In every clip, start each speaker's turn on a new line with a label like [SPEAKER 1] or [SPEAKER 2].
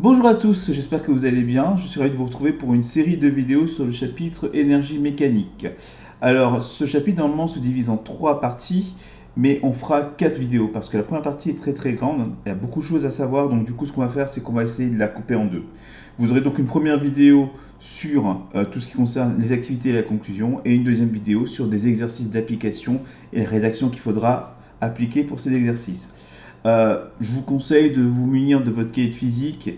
[SPEAKER 1] Bonjour à tous, j'espère que vous allez bien. Je suis ravi de vous retrouver pour une série de vidéos sur le chapitre énergie mécanique. Alors, ce chapitre normalement se divise en 3 parties, mais on fera 4 vidéos parce que la première partie est très grande. Il y a beaucoup de choses à savoir, donc du coup, ce qu'on va faire, c'est qu'on va essayer de la couper en 2. Vous aurez donc une première vidéo sur tout ce qui concerne les activités et la conclusion, et une deuxième vidéo sur des exercices d'application et la rédaction qu'il faudra appliquer pour ces exercices. Je vous conseille de vous munir de votre cahier de physique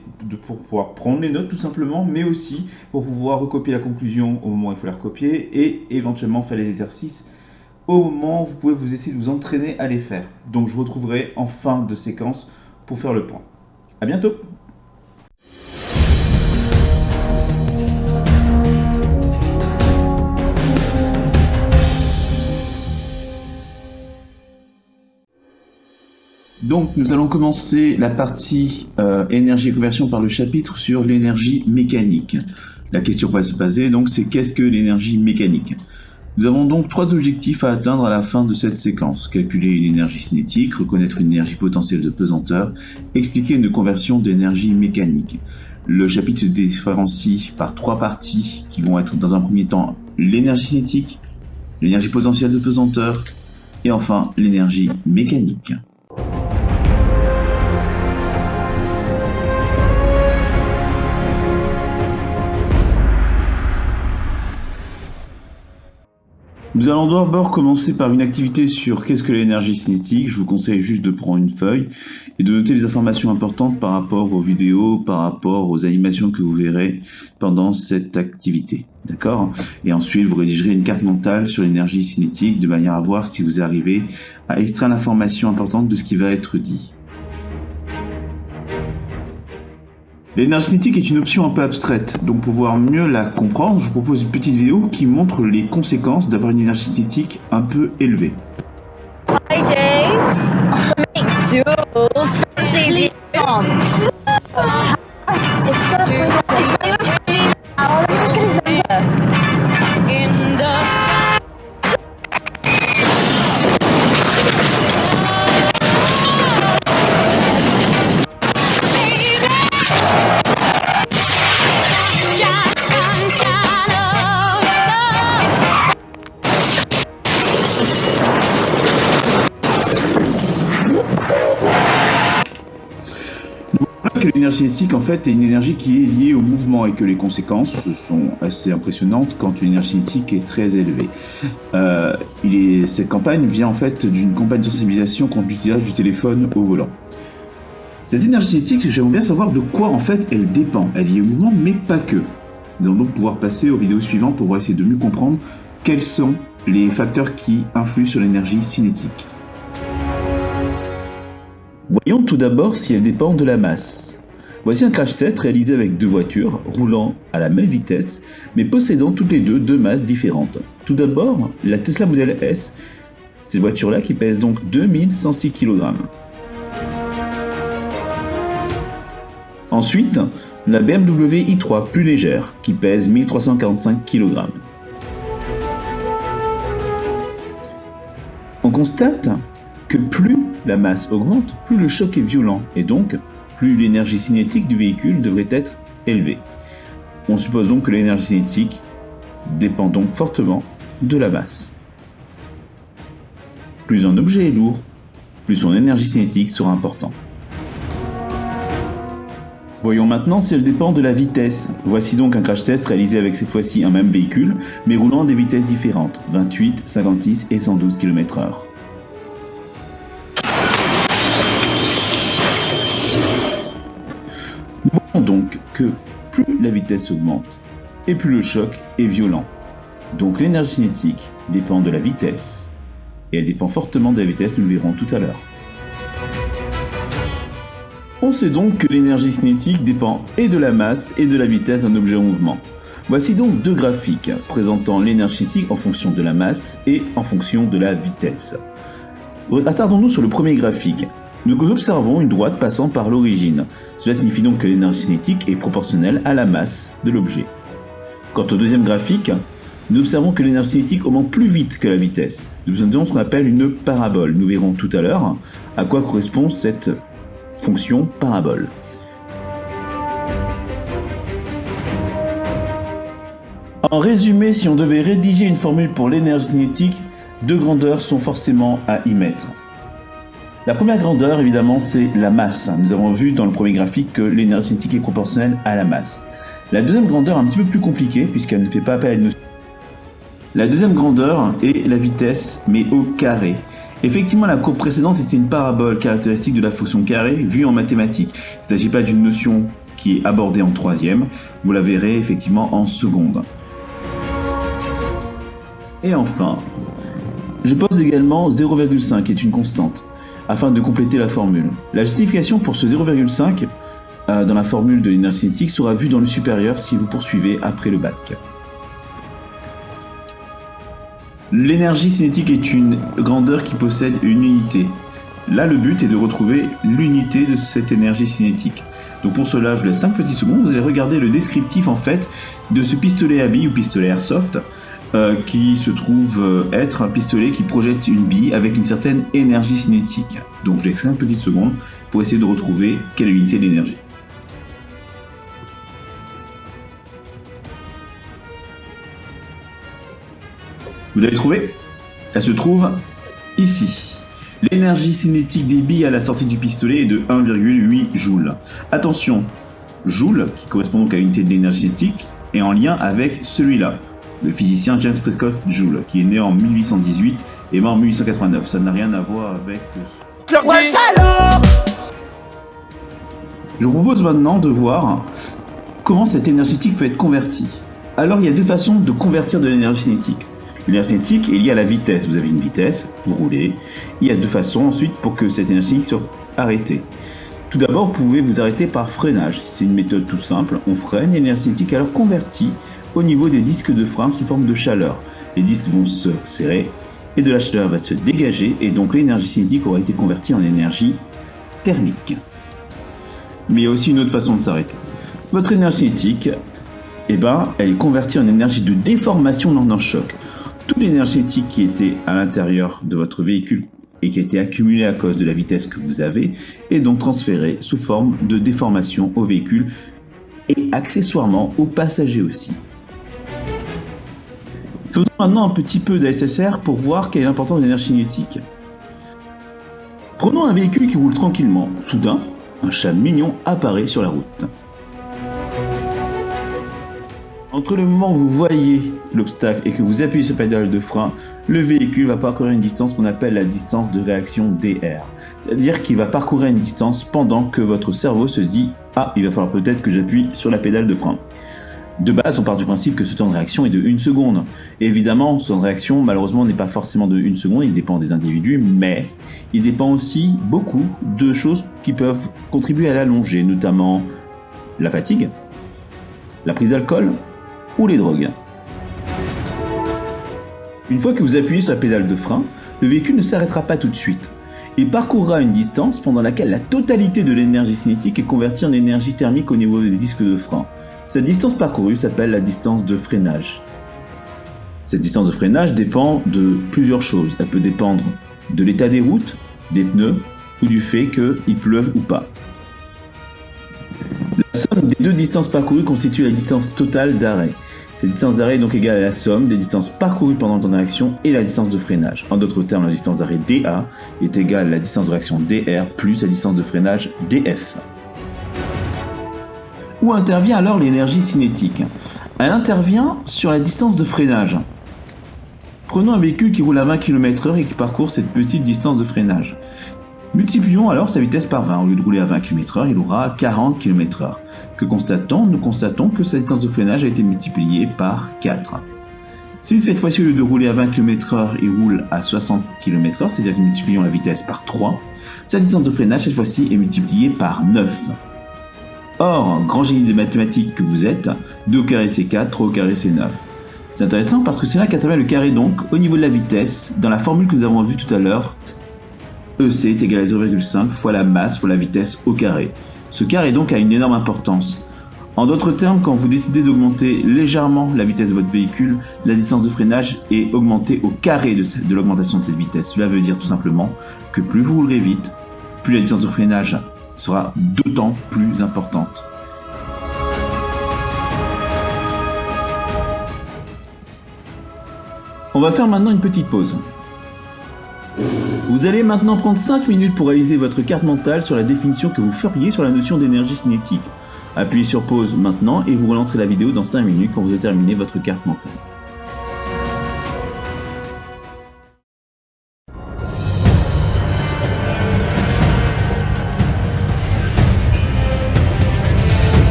[SPEAKER 1] pour pouvoir prendre les notes tout simplement, mais aussi pour pouvoir recopier la conclusion au moment où il faut la recopier et éventuellement faire les exercices au moment où vous pouvez vous essayer de vous entraîner à les faire. Donc je vous retrouverai en fin de séquence pour faire le point. A bientôt! Donc nous allons commencer la partie énergie et conversion par le chapitre sur l'énergie mécanique. La question va se poser donc c'est qu'est-ce que l'énergie mécanique? Nous avons donc 3 objectifs à atteindre à la fin de cette séquence. Calculer une énergie cinétique, reconnaître une énergie potentielle de pesanteur, expliquer une conversion d'énergie mécanique. Le chapitre se différencie par 3 parties qui vont être dans un premier temps l'énergie cinétique, l'énergie potentielle de pesanteur et enfin l'énergie mécanique. Nous allons d'abord commencer par une activité sur qu'est-ce que l'énergie cinétique. Je vous conseille juste de prendre une feuille et de noter les informations importantes par rapport aux vidéos, par rapport aux animations que vous verrez pendant cette activité. D'accord? Et ensuite, vous rédigerez une carte mentale sur l'énergie cinétique de manière à voir si vous arrivez à extraire l'information importante de ce qui va être dit. L'énergie cinétique est une option un peu abstraite, donc pour pouvoir mieux la comprendre, je vous propose une petite vidéo qui montre les conséquences d'avoir une énergie cinétique un peu élevée.
[SPEAKER 2] Hi James, Jules, fancy
[SPEAKER 1] L'énergie cinétique en fait est une énergie qui est liée au mouvement et que les conséquences sont assez impressionnantes quand une énergie cinétique est très élevée. Cette campagne vient en fait d'une campagne de sensibilisation contre l'utilisation du téléphone au volant. Cette énergie cinétique, j'aimerais bien savoir de quoi en fait elle dépend. Elle est liée au mouvement mais pas que. Nous allons donc pouvoir passer aux vidéos suivantes pour essayer de mieux comprendre quels sont les facteurs qui influent sur l'énergie cinétique. Voyons tout d'abord si elle dépend de la masse. Voici un crash test réalisé avec 2 voitures roulant à la même vitesse, mais possédant toutes les deux masses différentes. Tout d'abord, la Tesla Model S, cette voiture-là qui pèse donc 2106 kg. Ensuite, la BMW i3 plus légère, qui pèse 1345 kg. On constate que plus la masse augmente, plus le choc est violent, et donc plus l'énergie cinétique du véhicule devrait être élevée. On suppose donc que l'énergie cinétique dépend donc fortement de la masse. Plus un objet est lourd, plus son énergie cinétique sera importante. Voyons maintenant si elle dépend de la vitesse. Voici donc un crash test réalisé avec cette fois-ci un même véhicule, mais roulant à des vitesses différentes, 28, 56 et 112 km/h. Nous voyons donc que plus la vitesse augmente et plus le choc est violent. Donc l'énergie cinétique dépend de la vitesse et elle dépend fortement de la vitesse, nous le verrons tout à l'heure. On sait donc que l'énergie cinétique dépend et de la masse et de la vitesse d'un objet en mouvement. Voici donc 2 graphiques présentant l'énergie cinétique en fonction de la masse et en fonction de la vitesse. Attardons-nous sur le premier graphique. Nous observons une droite passant par l'origine. Cela signifie donc que l'énergie cinétique est proportionnelle à la masse de l'objet. Quant au deuxième graphique, nous observons que l'énergie cinétique augmente plus vite que la vitesse. Nous observons ce qu'on appelle une parabole. Nous verrons tout à l'heure à quoi correspond cette fonction parabole. En résumé, si on devait rédiger une formule pour l'énergie cinétique, 2 grandeurs sont forcément à y mettre. La première grandeur, évidemment, c'est la masse. Nous avons vu dans le premier graphique que l'énergie cinétique est proportionnelle à la masse. La deuxième grandeur, un petit peu plus compliquée, puisqu'elle ne fait pas appel à une notion. La deuxième grandeur est la vitesse, mais au carré. Effectivement, la courbe précédente était une parabole caractéristique de la fonction carré vue en mathématiques. Il ne s'agit pas d'une notion qui est abordée en troisième, vous la verrez effectivement en seconde. Et enfin, je pose également 0,5 qui est une constante, afin de compléter la formule. La justification pour ce 0,5 dans la formule de l'énergie cinétique sera vue dans le supérieur si vous poursuivez après le bac. L'énergie cinétique est une grandeur qui possède une unité. Là, le but est de retrouver l'unité de cette énergie cinétique. Donc pour cela, je vous laisse 5 petites secondes. Vous allez regarder le descriptif en fait de ce pistolet à billes ou pistolet airsoft qui se trouve être un pistolet qui projette une bille avec une certaine énergie cinétique. Donc je laisse 5 petites secondes pour essayer de retrouver quelle est l'unité de l'énergie. Vous l'avez trouvé ? Elle se trouve ici. L'énergie cinétique des billes à la sortie du pistolet est de 1,8 joules. Attention, joule, qui correspond donc à l'unité de l'énergie cinétique, est en lien avec celui-là, le physicien James Prescott Joule, qui est né en 1818 et mort en 1889. Ça n'a rien à voir avec... Je vous propose maintenant de voir comment cette énergie cinétique peut être convertie. Alors il y a 2 façons de convertir de l'énergie cinétique. L'énergie cinétique est liée à la vitesse. Vous avez une vitesse, vous roulez. Il y a 2 façons ensuite pour que cette énergie cinétique soit arrêtée. Tout d'abord, vous pouvez vous arrêter par freinage. C'est une méthode toute simple. On freine, l'énergie cinétique est alors convertie au niveau des disques de frein sous forme de chaleur. Les disques vont se serrer et de la chaleur va se dégager et donc l'énergie cinétique aura été convertie en énergie thermique. Mais il y a aussi une autre façon de s'arrêter. Votre énergie cinétique, elle est convertie en énergie de déformation lors d'un choc. Toute l'énergie cinétique qui était à l'intérieur de votre véhicule et qui a été accumulée à cause de la vitesse que vous avez est donc transférée sous forme de déformation au véhicule et accessoirement aux passagers aussi. Faisons maintenant un petit peu d'ASSR pour voir quelle est l'importance de l'énergie cinétique. Prenons un véhicule qui roule tranquillement. Soudain, un chat mignon apparaît sur la route. Entre le moment où vous voyez l'obstacle et que vous appuyez sur la pédale de frein, le véhicule va parcourir une distance qu'on appelle la distance de réaction DR. C'est-à-dire qu'il va parcourir une distance pendant que votre cerveau se dit « Ah, il va falloir peut-être que j'appuie sur la pédale de frein ». De base, on part du principe que ce temps de réaction est de 1 seconde. Et évidemment, ce temps de réaction, malheureusement, n'est pas forcément de 1 seconde, il dépend des individus, mais il dépend aussi beaucoup de choses qui peuvent contribuer à l'allonger, notamment la fatigue, la prise d'alcool, ou les drogues. Une fois que vous appuyez sur la pédale de frein, le véhicule ne s'arrêtera pas tout de suite. Il parcourra une distance pendant laquelle la totalité de l'énergie cinétique est convertie en énergie thermique au niveau des disques de frein. Cette distance parcourue s'appelle la distance de freinage. Cette distance de freinage dépend de plusieurs choses. Elle peut dépendre de l'état des routes, des pneus ou du fait qu'il pleuve ou pas. La somme des 2 distances parcourues constitue la distance totale d'arrêt. Cette distance d'arrêt est donc égale à la somme des distances parcourues pendant le temps de réaction et la distance de freinage. En d'autres termes, la distance d'arrêt DA est égale à la distance de réaction DR plus la distance de freinage DF. Où intervient alors l'énergie cinétique ? Elle intervient sur la distance de freinage. Prenons un véhicule qui roule à 20 km/h et qui parcourt cette petite distance de freinage. Multiplions alors sa vitesse par 20. Au lieu de rouler à 20 km/h, il roulera à 40 km/h. Que constatons-nous ? Nous constatons que sa distance de freinage a été multipliée par 4. Si cette fois-ci, au lieu de rouler à 20 km/h, il roule à 60 km/h, c'est-à-dire que nous multiplions la vitesse par 3, sa distance de freinage, cette fois-ci, est multipliée par 9. Or, grand génie des mathématiques que vous êtes, 2 au carré c'est 4, 3 au carré c'est 9. C'est intéressant parce que c'est là qu'intervient le carré donc au niveau de la vitesse, dans la formule que nous avons vue tout à l'heure, EC est égal à 0,5 fois la masse fois la vitesse au carré. Ce carré donc a une énorme importance. En d'autres termes, quand vous décidez d'augmenter légèrement la vitesse de votre véhicule, la distance de freinage est augmentée au carré de l'augmentation de cette vitesse. Cela veut dire tout simplement que plus vous roulerez vite, plus la distance de freinage sera d'autant plus importante. On va faire maintenant une petite pause. Vous allez maintenant prendre 5 minutes pour réaliser votre carte mentale sur la définition que vous feriez sur la notion d'énergie cinétique. Appuyez sur pause maintenant et vous relancerez la vidéo dans 5 minutes quand vous aurez terminé votre carte mentale.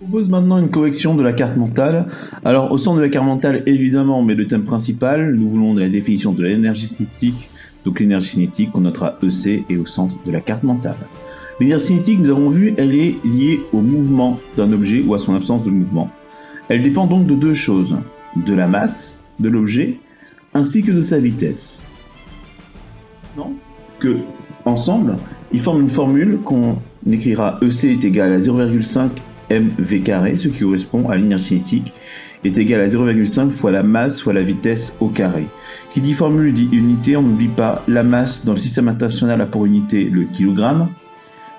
[SPEAKER 1] Je propose maintenant une correction de la carte mentale. Alors au centre de la carte mentale, évidemment, on met le thème principal. Nous voulons de la définition de l'énergie cinétique. Donc l'énergie cinétique qu'on notera EC est au centre de la carte mentale. L'énergie cinétique, nous avons vu, elle est liée au mouvement d'un objet ou à son absence de mouvement. Elle dépend donc de deux choses, de la masse de l'objet ainsi que de sa vitesse. Non ? Que, ensemble, ils forment une formule qu'on écrira EC est égal à 0,5 mv carré, ce qui correspond à l'énergie cinétique, est égal à 0,5 fois la masse fois la vitesse au carré. Qui dit formule dit unité, on n'oublie pas la masse dans le système international a pour unité le kilogramme,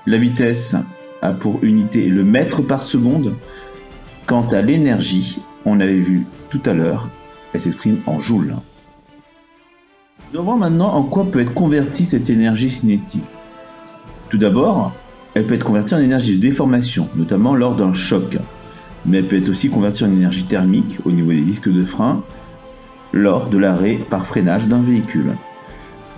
[SPEAKER 1] la vitesse a pour unité le mètre par seconde. Quant à l'énergie, on l'avait vu tout à l'heure, elle s'exprime en joules. Nous allons voir maintenant en quoi peut être convertie cette énergie cinétique. Tout d'abord, elle peut être convertie en énergie de déformation, notamment lors d'un choc. Mais elle peut être aussi convertie en énergie thermique au niveau des disques de frein, lors de l'arrêt par freinage d'un véhicule.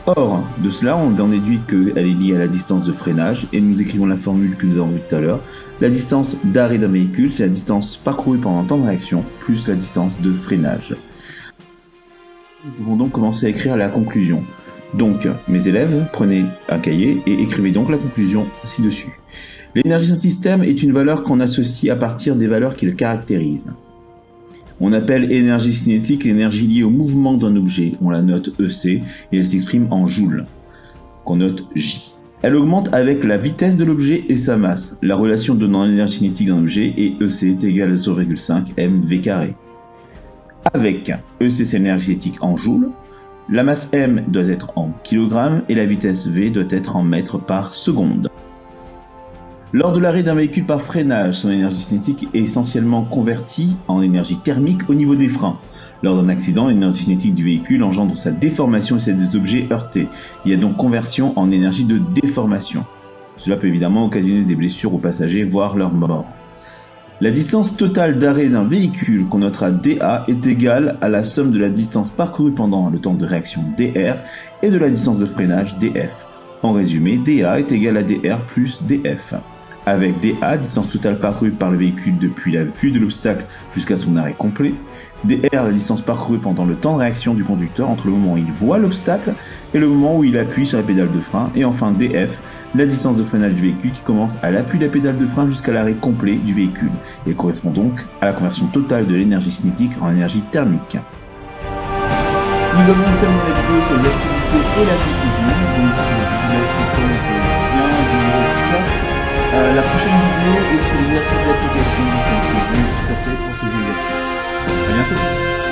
[SPEAKER 1] Or, de cela, on en déduit qu'elle est liée à la distance de freinage, et nous écrivons la formule que nous avons vue tout à l'heure. La distance d'arrêt d'un véhicule, c'est la distance parcourue pendant le temps de réaction, plus la distance de freinage. Nous pouvons donc commencer à écrire la conclusion. Donc, mes élèves, prenez un cahier et écrivez donc la conclusion ci-dessus. L'énergie d'un système est une valeur qu'on associe à partir des valeurs qui le caractérisent. On appelle énergie cinétique l'énergie liée au mouvement d'un objet. On la note EC et elle s'exprime en joules, qu'on note J. Elle augmente avec la vitesse de l'objet et sa masse. La relation donnant l'énergie cinétique d'un objet est EC est égal à 0,5 mv carré. Avec EC c'est l'énergie cinétique en joules, la masse m doit être en kilogrammes et la vitesse v doit être en mètres par seconde. Lors de l'arrêt d'un véhicule par freinage, son énergie cinétique est essentiellement convertie en énergie thermique au niveau des freins. Lors d'un accident, l'énergie cinétique du véhicule engendre sa déformation et celle des objets heurtés. Il y a donc conversion en énergie de déformation. Cela peut évidemment occasionner des blessures aux passagers, voire leur mort. La distance totale d'arrêt d'un véhicule, qu'on notera dA, est égale à la somme de la distance parcourue pendant le temps de réaction dr et de la distance de freinage df. En résumé, dA est égal à dr plus df. Avec dA, distance totale parcourue par le véhicule depuis la vue de l'obstacle jusqu'à son arrêt complet, dr, la distance parcourue pendant le temps de réaction du conducteur entre le moment où il voit l'obstacle et le moment où il appuie sur la pédale de frein, et enfin df, la distance de freinage du véhicule qui commence à l'appui de la pédale de frein jusqu'à l'arrêt complet du véhicule, et correspond donc à la conversion totale de l'énergie cinétique en énergie thermique. Nous avons terminé la vidéo sur les activités et la conclusion, donc je vous laisse comprendre bien dérouler tout ça. La prochaine vidéo est sur l'exercice d'application, donc je vous dis tout à fait pour ces exercices. À bientôt.